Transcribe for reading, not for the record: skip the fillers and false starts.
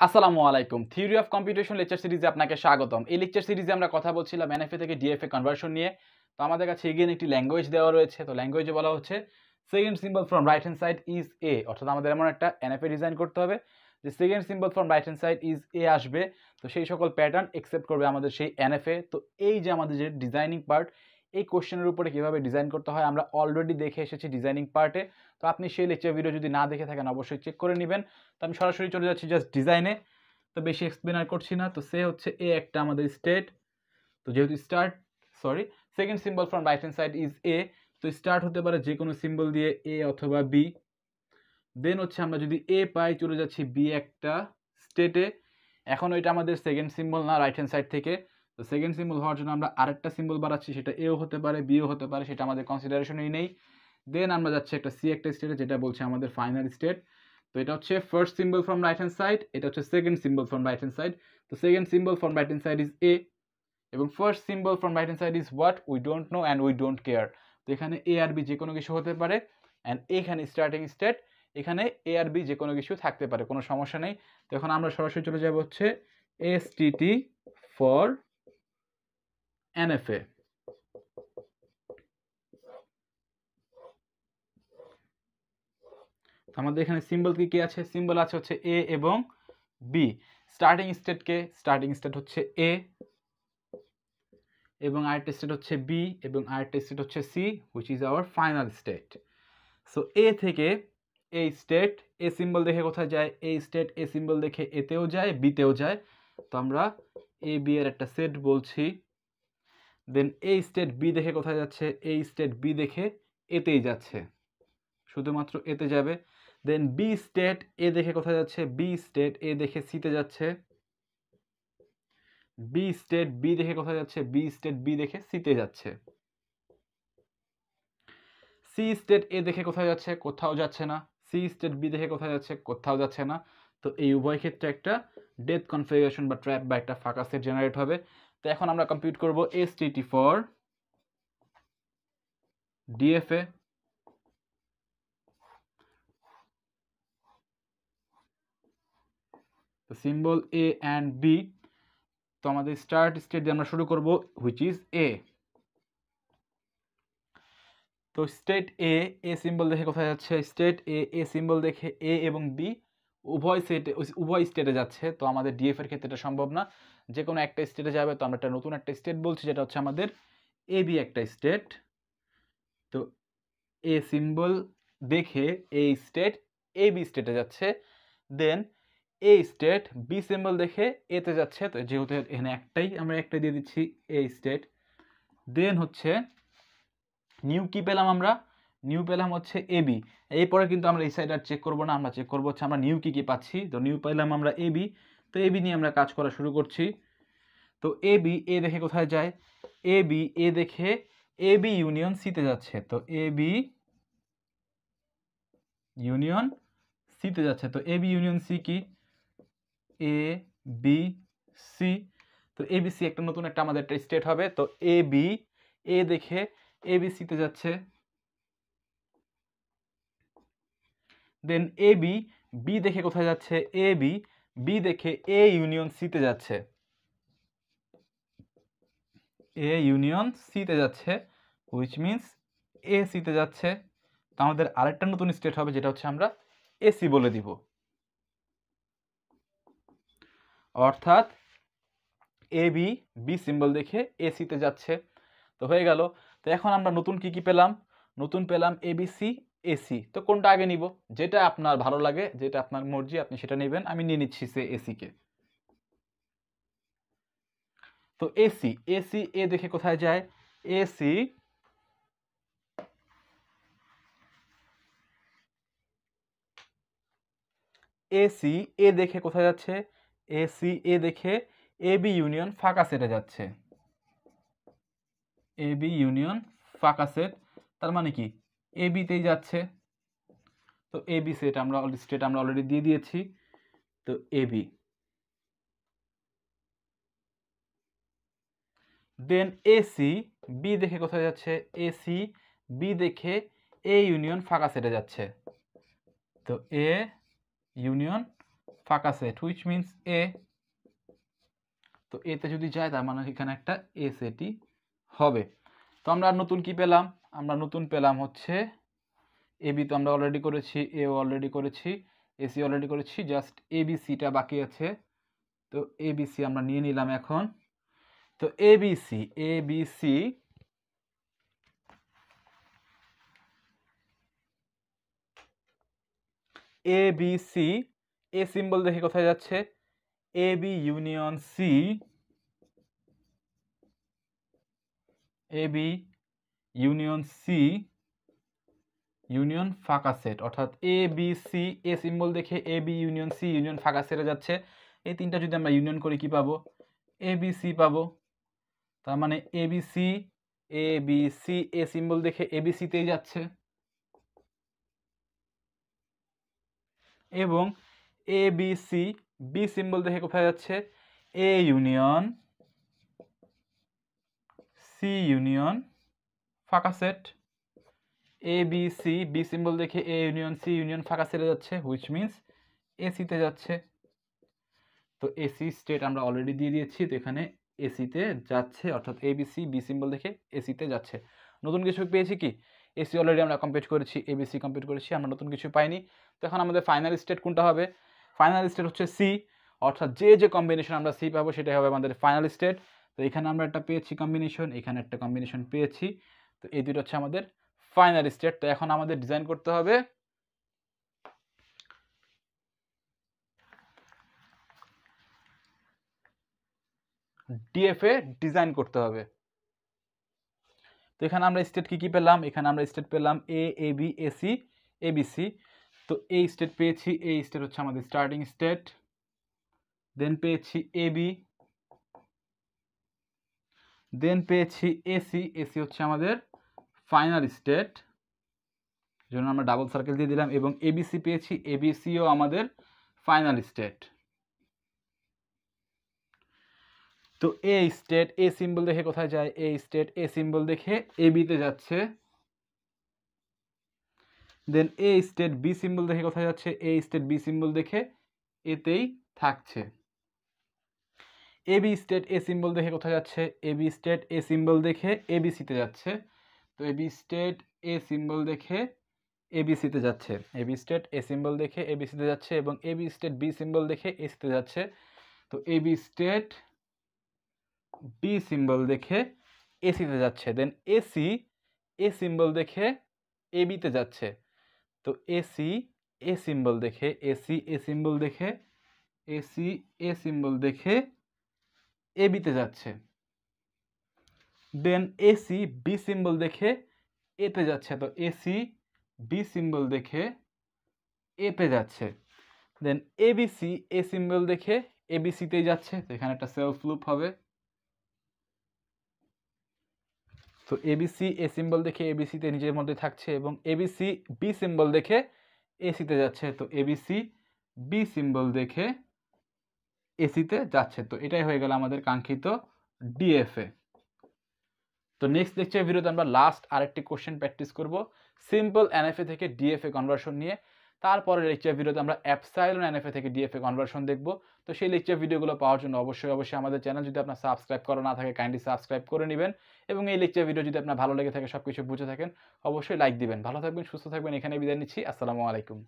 আসসালামু আলাইকুম। Theory of computation lecture সিরিজে আপনাকে স্বাগতম। এই লেকচার সিরিজে আমরা কথা বলছিলাম NFA থেকে DFA কনভার্সন নিয়ে। তো আমাদের কাছে এগেইন একটি ল্যাঙ্গুয়েজ দেওয়া রয়েছে। তো ল্যাঙ্গুয়েজে বলা হচ্ছে second symbol from right hand side is এ, অর্থাৎ আমাদের এমন একটা NFA ডিজাইন করতে হবে যে second symbol from right hand side is এ আসবে। তো সেই সকল প্যাটার্ন একসেপ্ট করবে আমাদের সেই NFA। তো এই যে আমাদের যে ডিজাইনিং পার্ট, এই কোশ্চেনের উপরে কীভাবে ডিজাইন করতে হয় আমরা অলরেডি দেখে এসেছি ডিজাইনিং পার্টে। তো আপনি সেই লেকচার ভিডিও যদি না দেখে থাকেন অবশ্যই চেক করে নেবেন। তো আমি সরাসরি চলে যাচ্ছি জাস্ট ডিজাইনে। তো বেশি এক্সপ্লেন আর করছি না। তো সে হচ্ছে এ একটা আমাদের স্টেট। তো যেহেতু second symbol from right hand side is এ, তো স্টার্ট হতে পারে যে কোনো সিম্বল দিয়ে এ অথবা বি। দেন হচ্ছে আমরা যদি এ পাই চলে যাচ্ছি বি একটা স্টেটে। এখন ওইটা আমাদের সেকেন্ড সিম্বল না রাইট হ্যান্ড সাইড থেকে। তো সেকেন্ড সিম্বল হওয়ার জন্য আমরা আরেকটা সিম্বল বাড়াচ্ছি, সেটা এও হতে পারে বিও হতে পারে, সেটা আমাদের কনসিডারেশনেই নেই। দেন আমরা যাচ্ছি একটা সি একটা স্টেটে, যেটা বলছে আমাদের ফাইনাল স্টেট। তো এটা হচ্ছে first symbol from right hand side, এটা হচ্ছে second symbol from right hand side. তো second symbol from right hand side is A এবং first symbol from right hand side is what, we don't know and we don't care. তো এখানে এ আর B যে কোনো কিছু হতে পারে, অ্যান্ড এখানে স্টার্টিং স্টেট, এখানে এ আর বি যে কোনো কিছু থাকতে পারে, কোনো সমস্যা নেই। তো এখন আমরা সরাসরি চলে যাব হচ্ছে এসটিটি ফর NFA। আমাদের এখানে সিম্বল কি আছে? সিম্বল আছে হচ্ছে এ এবং বি। স্টার্টিং স্টেট হচ্ছে এ এবং আরেকটা স্টেট হচ্ছে বি এবং আরেকটা স্টেট হচ্ছে C, which is our final state. So A থেকে এই স্টেট এ সিম্বল দেখে কোথায় যায়? এই স্টেট এ সিম্বল দেখে এতেও যায় বিতেও যায়। তো আমরা এ বি এর একটা সেট বলছি। দেন এই স্টেট বি দেখে কোথায় যাচ্ছে? এই স্টেট বি দেখে এতেই যাচ্ছে, শুধুমাত্র এতে যাবে। দেন বি স্টেট এ দেখে কোথায় যাচ্ছে? বি স্টেট এ দেখে সিতে যাচ্ছে। বি স্টেট বি দেখে কোথায় যাচ্ছে? বি স্টেট বি দেখে সিতে যাচ্ছে। সি স্টেট এ দেখে কোথায় যাচ্ছে? কোথাও যাচ্ছে না। সি স্টেট বি দেখে কোথায় যাচ্ছে? কোথাও যাচ্ছে না। তো এই উভয় ক্ষেত্রে একটা ডেথ কনফিগারেশন বা ট্র্যাপ বা একটা ফাঁকা সেট জেনারেট হবে। তো এখন আমরা কম্পিউট করব এসটিটি ফর DFA। তো সিম্বল এ অ্যান্ড বি। তো আমাদের স্টার্ট স্টেট দিয়ে আমরা শুরু করব, হুইচ ইজ এ। তো স্টেট এ সিম্বল দেখে কোথায় যাচ্ছে? স্টেট এ সিম্বল দেখে এ এবং বি উভয় স্টেটে যাচ্ছে। তো আমাদের DF এর ক্ষেত্রে এটা সম্ভব না, যে কোনো একটা স্টেটে যাবে। তো আমরা একটা নতুন একটা স্টেট বলছি, যেটা হচ্ছে আমাদের এ বি একটা স্টেট। তো এ সিম্বল দেখে এই স্টেট এ বি স্টেটে যাচ্ছে। দেন এই স্টেট বি সিম্বল দেখে এতে যাচ্ছে। তো যেহেতু এখানে আমরা একটাই দিয়ে দিচ্ছি এ স্টেট। দেন হচ্ছে নিউ কি পেলাম? আমরা নিউ পেলাম হচ্ছে এবি। এরপরে কিন্তু আমরা এই সাইড আর চেক করবো না, আমরা চেক করবো হচ্ছে আমরা নিউ কি পাচ্ছি। তো নিউ পেলাম আমরা এবি। তো এবি নিয়ে আমরা কাজ করা শুরু করছি। তো এবি এ দেখে কোথায় যায়? এবি এ দেখে এবি ইউনিয়ন সিতে যাচ্ছে। তো এবি ইউনিয়ন সিতে যাচ্ছে। তো এবি ইউনিয়ন সি কি? A B C. তো এবিসি একটা নতুন একটা আমাদের একটা স্টেট হবে। তো এবি এ দেখে এবিসিতে যাচ্ছে। দেন এ বি দেখে কোথায় যাচ্ছে? এ বি দেখে এ ইউনিয়ন সিতে যাচ্ছে। এ ইউনিয়ন সিতে যাচ্ছে, হুইচ মিনস এ সিতে যাচ্ছে। তো আমাদের আরেকটা নতুন স্টেট হবে, যেটা হচ্ছে আমরা এসি বলে দিব। অর্থাৎ এ বি সিম্বল দেখে এসিতে যাচ্ছে। তো হয়ে গেল। তো এখন আমরা নতুন কি পেলাম? নতুন পেলাম এবিসি এসি। তো কোনটা আগে নিব? যেটা আপনার ভালো লাগে, যেটা আপনার মর্জি, আপনি সেটা নেবেন। আমি নিয়ে নিচ্ছি সে এসিকে। তো এসি এ দেখে কোথায় যায়? এসি এ দেখে কোথায় যাচ্ছে? এ দেখে এবি ইউনিয়ন ফাঁকা সেটে যাচ্ছে। এবি ইউনিয়ন ফাঁকা সেট, তার মানে কি এবিতেই যাচ্ছে। তো এবি সেট আমরা অলরেডি দিয়ে দিয়েছি। তো এবি দেন এসি বি দেখে কোথায় যাচ্ছে? এসি বি দেখে এ ইউনিয়ন ফাঁকা সেটে যাচ্ছে। তো এ ইউনিয়ন ফাঁকা সেট হুইচ মিনস এ। তো এতে যদি যায় তার মানে এখানে একটা এ সেটই হবে। তো আমরা নতুন কি পেলাম? আমরা নতুন পেলাম হচ্ছে এ বি তো আমরা অলরেডি করেছি, এও অলরেডি করেছি, এসি অলরেডি করেছি, জাস্ট এ বি সিটা বাকি আছে। তো এ বি সি আমরা নিয়ে নিলাম এখন। তো A B C a symbol দেখে কোথায় যাচ্ছে? A B union C, A B union C union ফাঁকা সেট, অর্থাৎ A B C a symbol দেখে A B union C union ফাঁকা সেটে যাচ্ছে। এই তিনটা যদি আমরা ইউনিয়ন করি কি পাবো? এ বি সি পাবো। তার মানে A B C a symbol দেখে এ বি সিতেই যাচ্ছে, এবং A B C B symbol দেখে কোথায় যাচ্ছে? এ ইউনিয়ন সি ইউনিয়ন ফাঁকা set. A B C B symbol দেখে এ ইউনিয়ন সি ইউনিয়ন ফাঁকা সেটে যাচ্ছে, হুইচ মিনস এসিতে যাচ্ছে। তো এসি স্টেট আমরা অলরেডি দিয়ে দিয়েছি, তো এখানে এসিতে যাচ্ছে, অর্থাৎ A B C B symbol দেখে এসিতে যাচ্ছে। নতুন কিছু পেয়েছি কি? এসি অলরেডি আমরা কমপ্লিট করেছি, এবিসি কমপ্লিট করেছি, আমরা নতুন কিছু পাইনি। তো এখন আমাদের ফাইনাল স্টেট কোনটা হবে? ফাইনাল স্টেট হচ্ছে সি, অর্থাৎ যে কম্বিনেশন আমরা সি পাবো সেটাই হবে আমাদের ফাইনাল স্টেট। তো এখানে আমরা একটা পেয়েছি কম্বিনেশন, এখানে একটা কম্বিনেশন পেয়েছি, তো এই দুটো হচ্ছে আমাদের ফাইনাল স্টেট। তো এখন আমাদের ডিজাইন করতে হবে ডিএফএ ডিজাইন করতে হবে। তো এখানে আমরা স্টেট কি পেলাম? এখানে আমরা স্টেট পেলাম এ বি এসি এবিসি। তো এই স্টেট পেয়েছি, এই স্টেট হচ্ছে আমাদের স্টার্টিং স্টেট। দেন পেয়েছি এবি, দেন পেয়েছি এসি, এসি হচ্ছে আমাদের ফাইনাল স্টেট, জন্য আমরা ডাবল সার্কেল দিয়ে দিলাম, এবং এবিসি পেয়েছি, এবিসিও আমাদের ফাইনাল স্টেট। তো এ স্টেট এ সিম্বল দেখে কোথায় যায়? এ স্টেট এ সিম্বল দেখে এবিতে যাচ্ছে। দেন এ স্টেট বি সিম্বল দেখে কোথায় যাচ্ছে? এ স্টেট বি সিম্বল দেখে এতেই থাকছে। এবি স্টেট এ সিম্বল দেখে কোথায় যাচ্ছে? এবি স্টেট এ সিম্বল দেখে এবিসিতে যাচ্ছে। তো এবি স্টেট এ সিম্বল দেখে এবিসিতে যাচ্ছে, এবি স্টেট এ সিম্বল দেখে এবিসিতে যাচ্ছে, এবং এবি স্টেট বি সিম্বল দেখে এসিতে যাচ্ছে। তো এবি স্টেট বি সিম্বল দেখে এসিতে যাচ্ছে। দেন এসি এ সিম্বল দেখে এবিতে যাচ্ছে। তো এসি এ সিম্বল দেখে এসি এ সিম্বল দেখে এসি এ সিম্বল দেখে এবিতে যাচ্ছে। দেন এসি বি সিম্বল দেখে এতে যাচ্ছে। তো এসি বি সিম্বল দেখে এতে যাচ্ছে। দেন এবিসি এ সিম্বল দেখে এবিসিতেই যাচ্ছে, তো এখানে একটা সেলফ লুপ হবে। তো এবিসি এ সিম্বল দেখে এবিসিতে নিজের মধ্যে থাকছে, এবং এবিসি বি সিম্বল দেখে এসিতে যাচ্ছে। তো এবিসি বি সিম্বল দেখে এসিতে যাচ্ছে। তো এটাই হয়ে গেল আমাদের কাঙ্ক্ষিত ডিএফএ। তো নেক্সট লেকচার ভিডিওতে আমরা লাস্ট আরেকটি কোশ্চেন প্র্যাকটিস করব সিম্পল এনএফএ থেকে ডিএফএ কনভার্সন নিয়ে। তারপরে লেকচার ভিডিওতে আমরা অ্যাপসাইলন এনএফএ থেকে ডিএফএ কনভার্সন দেখব। তো সেই লেকচার ভিডিওগুলো পাওয়ার জন্য অবশ্যই আমাদের চ্যানেল যদি আপনার সাবস্ক্রাইব করা না থাকে কাইন্ডলি সাবস্ক্রাইব করে নেবেন, এবং এই লেকচার ভিডিও যদি আপনার ভালো লেগে থাকে, সবকিছু বুঝে থাকেন, অবশ্যই লাইক দিবেন। ভালো থাকবেন, সুস্থ থাকবেন, এখানে বিদায় নিচ্ছি। আসসালামু আলাইকুম।